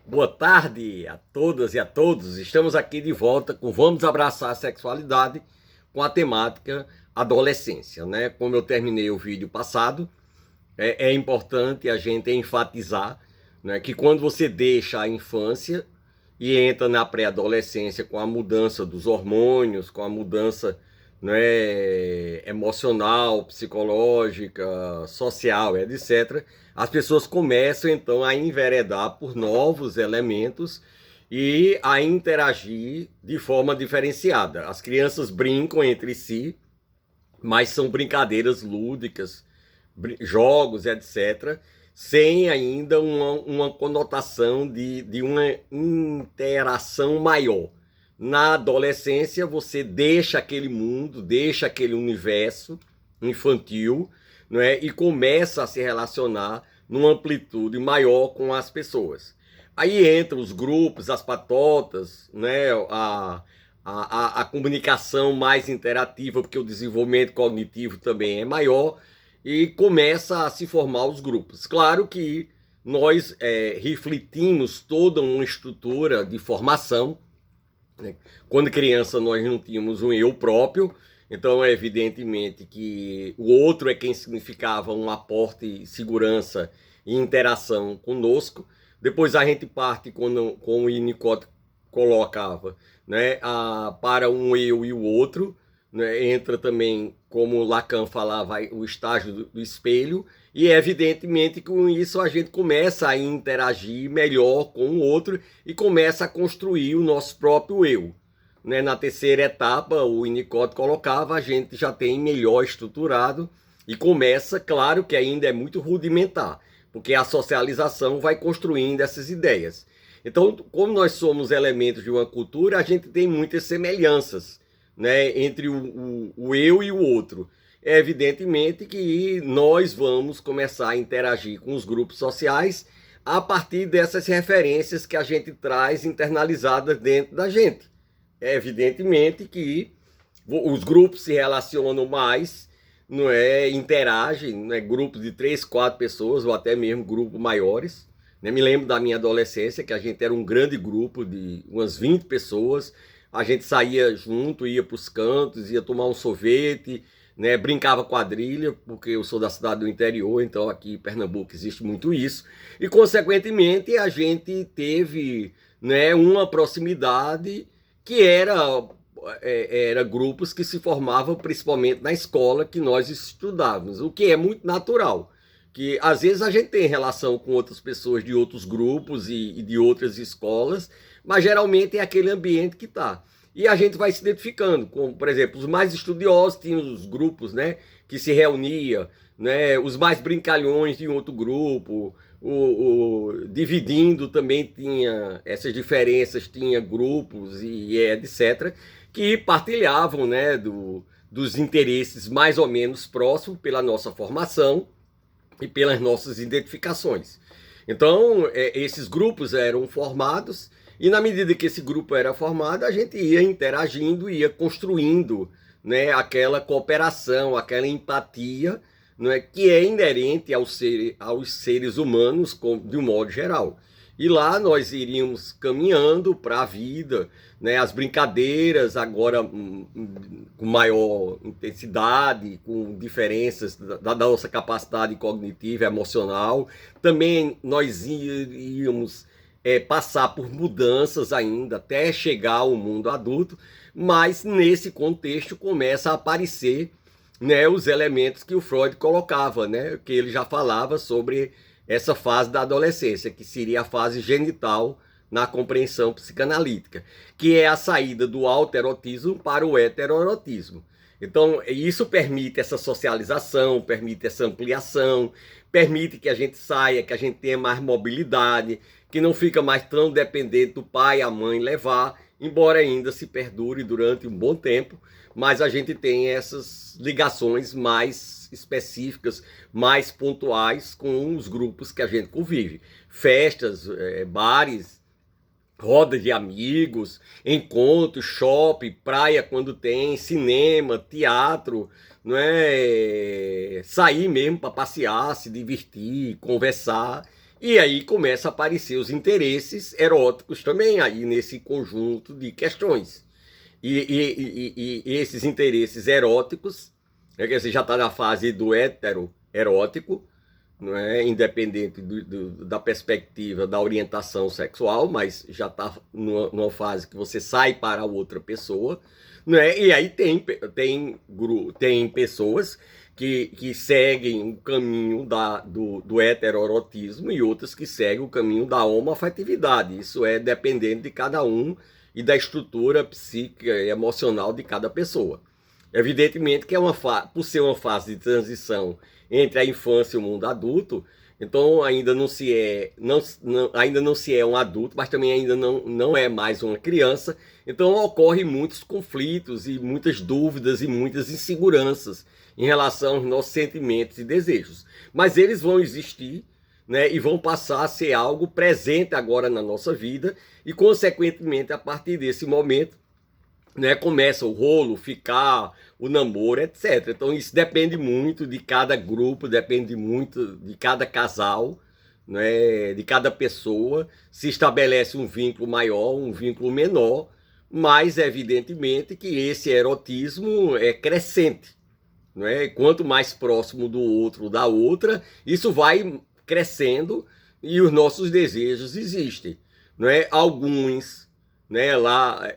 Boa tarde a todas e a todos. Estamos aqui de volta com Vamos Abraçar a Sexualidade com a temática adolescência, né? Como eu terminei o vídeo passado, é importante a gente enfatizar, né, que quando você deixa a infância e entra na pré-adolescência com a mudança dos hormônios, com a mudança, né, emocional, psicológica, social, etc., as pessoas começam então a enveredar por novos elementos e a interagir de forma diferenciada. As crianças brincam entre si, mas são brincadeiras lúdicas, jogos, etc., sem ainda uma conotação de uma interação maior. Na adolescência, você deixa aquele mundo, deixa aquele universo infantil, não é? E começa a se relacionar numa amplitude maior com as pessoas. Aí entram os grupos, as patotas, né? A comunicação mais interativa, porque o desenvolvimento cognitivo também é maior, e começa a se formar os grupos. Claro que nós refletimos toda uma estrutura de formação, né? Quando criança nós não tínhamos um eu próprio, então é evidentemente que o outro é quem significava um aporte, segurança e interação conosco. Depois a gente parte com o Winnicott colocava, né, para um eu e o outro, né, entra também, como Lacan falava, o estágio do espelho, e é evidentemente que com isso a gente começa a interagir melhor com o outro e começa a construir o nosso próprio eu. Né? Na terceira etapa, o Winnicott colocava, a gente já tem melhor estruturado e começa, claro que ainda é muito rudimentar, porque a socialização vai construindo essas ideias. Então, como nós somos elementos de uma cultura, a gente tem muitas semelhanças, né, entre o eu e o outro. É evidentemente que nós vamos começar a interagir com os grupos sociais a partir dessas referências que a gente traz internalizadas dentro da gente. É evidentemente que os grupos se relacionam mais, não é, interagem, não é, grupos de 3, 4 pessoas ou até mesmo grupos maiores. Né? Me lembro da minha adolescência que a gente era um grande grupo de umas 20 pessoas, a gente saía junto, ia para os cantos, ia tomar um sorvete, né? Brincava quadrilha, porque eu sou da cidade do interior, então aqui em Pernambuco existe muito isso, e consequentemente a gente teve, né, uma proximidade que era grupos que se formavam principalmente na escola que nós estudávamos, o que é muito natural, que às vezes a gente tem relação com outras pessoas de outros grupos e de outras escolas, mas geralmente é aquele ambiente que está. E a gente vai se identificando, como, por exemplo, os mais estudiosos tinham os grupos, né, que se reuniam, né, os mais brincalhões de outro grupo, dividindo também tinha essas diferenças, tinha grupos e etc., que partilhavam, né, dos interesses mais ou menos próximos pela nossa formação e pelas nossas identificações. Então, esses grupos eram formados, e na medida que esse grupo era formado, a gente ia interagindo, ia construindo, né, aquela cooperação, aquela empatia, né, que é inerente aos seres humanos de um modo geral. E lá nós iríamos caminhando para a vida, né, as brincadeiras agora com maior intensidade, com diferenças da nossa capacidade cognitiva e emocional. Também nós iríamos passar por mudanças ainda até chegar ao mundo adulto, mas nesse contexto começa a aparecer, né, os elementos que o Freud colocava, né, que ele já falava sobre essa fase da adolescência, que seria a fase genital na compreensão psicanalítica, que é a saída do autoerotismo para o heteroerotismo. Então, isso permite essa socialização, permite essa ampliação, permite que a gente saia, que a gente tenha mais mobilidade, que não fica mais tão dependente do pai e a mãe levar, embora ainda se perdure durante um bom tempo, mas a gente tem essas ligações mais específicas, mais pontuais com os grupos que a gente convive. Festas, bares, roda de amigos, encontros, shopping, praia quando tem, cinema, teatro, não é? Sair mesmo para passear, se divertir, conversar. E aí começa a aparecer os interesses eróticos também aí nesse conjunto de questões. E esses interesses eróticos, né, que você já está na fase do hétero erótico, não é independente da perspectiva da orientação sexual, mas já está numa fase que você sai para outra pessoa, não é? E aí tem pessoas que seguem o caminho do heteroerotismo e outras que seguem o caminho da homoafetividade. Isso é dependente de cada um e da estrutura psíquica e emocional de cada pessoa. Evidentemente que por ser uma fase de transição entre a infância e o mundo adulto, então ainda não se é, ainda não se é um adulto, mas também ainda não é mais uma criança. Então ocorrem muitos conflitos e muitas dúvidas e muitas inseguranças em relação aos nossos sentimentos e desejos. Mas eles vão existir, né, e vão passar a ser algo presente agora na nossa vida e, consequentemente, a partir desse momento, né, começa o rolo, ficar, o namoro, etc. Então isso depende muito de cada grupo, depende muito de cada casal, né, de cada pessoa, se estabelece um vínculo maior, um vínculo menor, mas evidentemente que esse erotismo é crescente, né? Quanto mais próximo do outro, da outra, isso vai crescendo e os nossos desejos existem, né? Alguns, né, lá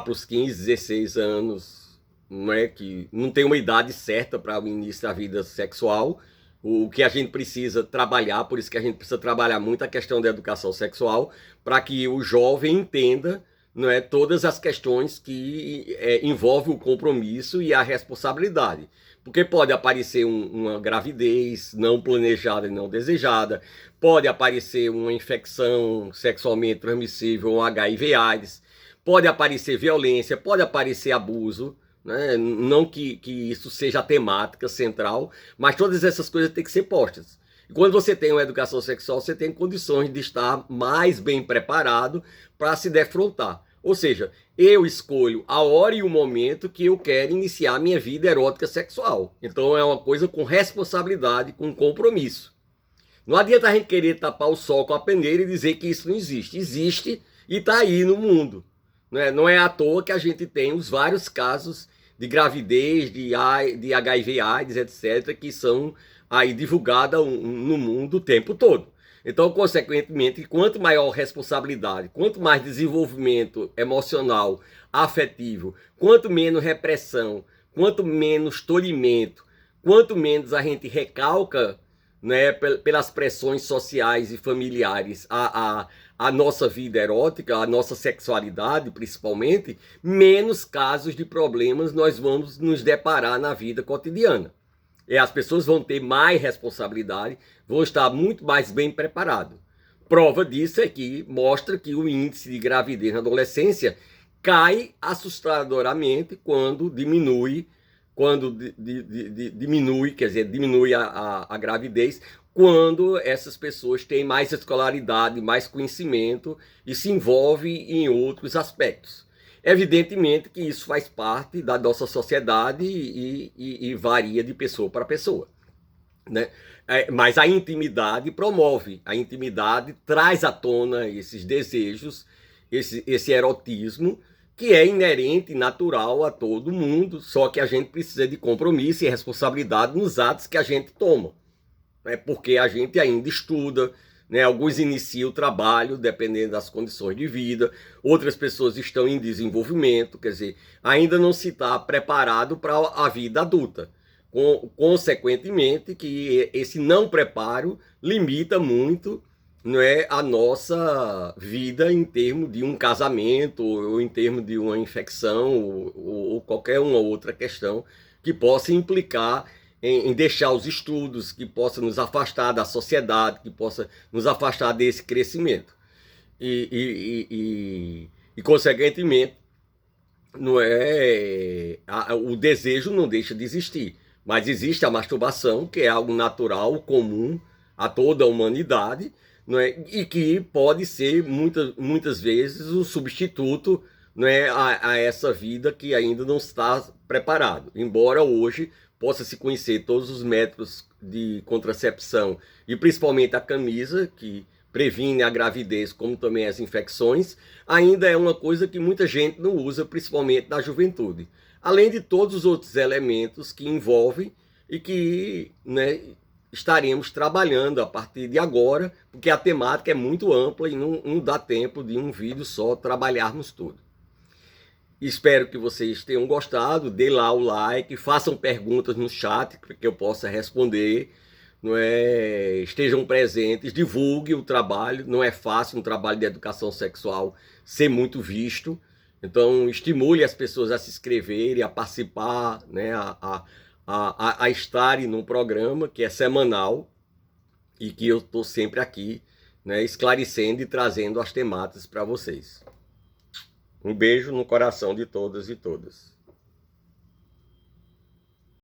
para os 15, 16 anos, não é que não tem uma idade certa para o início da vida sexual. O que a gente precisa trabalhar, por isso que a gente precisa trabalhar muito a questão da educação sexual, para que o jovem entenda, não é, todas as questões que envolvem o compromisso e a responsabilidade. Porque pode aparecer uma gravidez não planejada e não desejada, pode aparecer uma infecção sexualmente transmissível, um HIV/AIDS, pode aparecer violência, pode aparecer abuso, né? Não que isso seja a temática central, mas todas essas coisas têm que ser postas. E quando você tem uma educação sexual, você tem condições de estar mais bem preparado para se defrontar. Ou seja, eu escolho a hora e o momento que eu quero iniciar minha vida erótica sexual. Então é uma coisa com responsabilidade, com compromisso. Não adianta a gente querer tapar o sol com a peneira e dizer que isso não existe. Existe e está aí no mundo. Não é à toa que a gente tem os vários casos de gravidez, de HIV/AIDS, etc., que são aí divulgadas no mundo o tempo todo. Então, consequentemente, quanto maior responsabilidade, quanto mais desenvolvimento emocional, afetivo, quanto menos repressão, quanto menos tolimento, quanto menos a gente recalca, né, pelas pressões sociais e familiares a nossa vida erótica, a nossa sexualidade principalmente, menos casos de problemas nós vamos nos deparar na vida cotidiana. E as pessoas vão ter mais responsabilidade, vão estar muito mais bem preparados. Prova disso é que mostra que o índice de gravidez na adolescência cai assustadoramente quando diminui, quer dizer, diminui a gravidez, quando essas pessoas têm mais escolaridade, mais conhecimento e se envolvem em outros aspectos. Evidentemente que isso faz parte da nossa sociedade e varia de pessoa para pessoa, né? Mas a intimidade promove, a intimidade traz à tona esses desejos, esse erotismo, que é inerente e natural a todo mundo, só que a gente precisa de compromisso e responsabilidade nos atos que a gente toma, né? Porque a gente ainda estuda, né? Alguns iniciam o trabalho, dependendo das condições de vida, outras pessoas estão em desenvolvimento, quer dizer, ainda não se está preparado para a vida adulta. Consequentemente, que esse não preparo limita muito, não é, a nossa vida em termos de um casamento, ou em termos de uma infecção, ou qualquer uma outra questão que possa implicar em deixar os estudos, que possa nos afastar da sociedade, que possa nos afastar desse crescimento. Consequentemente, não é, o desejo não deixa de existir, mas existe a masturbação, que é algo natural, comum a toda a humanidade, não é? E que pode ser muitas vezes um substituto, não é, a essa vida que ainda não está preparado. Embora hoje possa se conhecer todos os métodos de contracepção e principalmente a camisa, que previne a gravidez, como também as infecções, ainda é uma coisa que muita gente não usa, principalmente na juventude. Além de todos os outros elementos que envolvem e que, né, estaremos trabalhando a partir de agora, porque a temática é muito ampla e não dá tempo de um vídeo só trabalharmos tudo. Espero que vocês tenham gostado, dê lá o like, façam perguntas no chat para que eu possa responder, não é? Estejam presentes, divulgue o trabalho, não é fácil um trabalho de educação sexual ser muito visto, então estimule as pessoas a se inscreverem, a participar, né? A estarem num programa que é semanal e que eu estou sempre aqui, né? Esclarecendo e trazendo as temáticas para vocês. Um beijo no coração de todas e todas.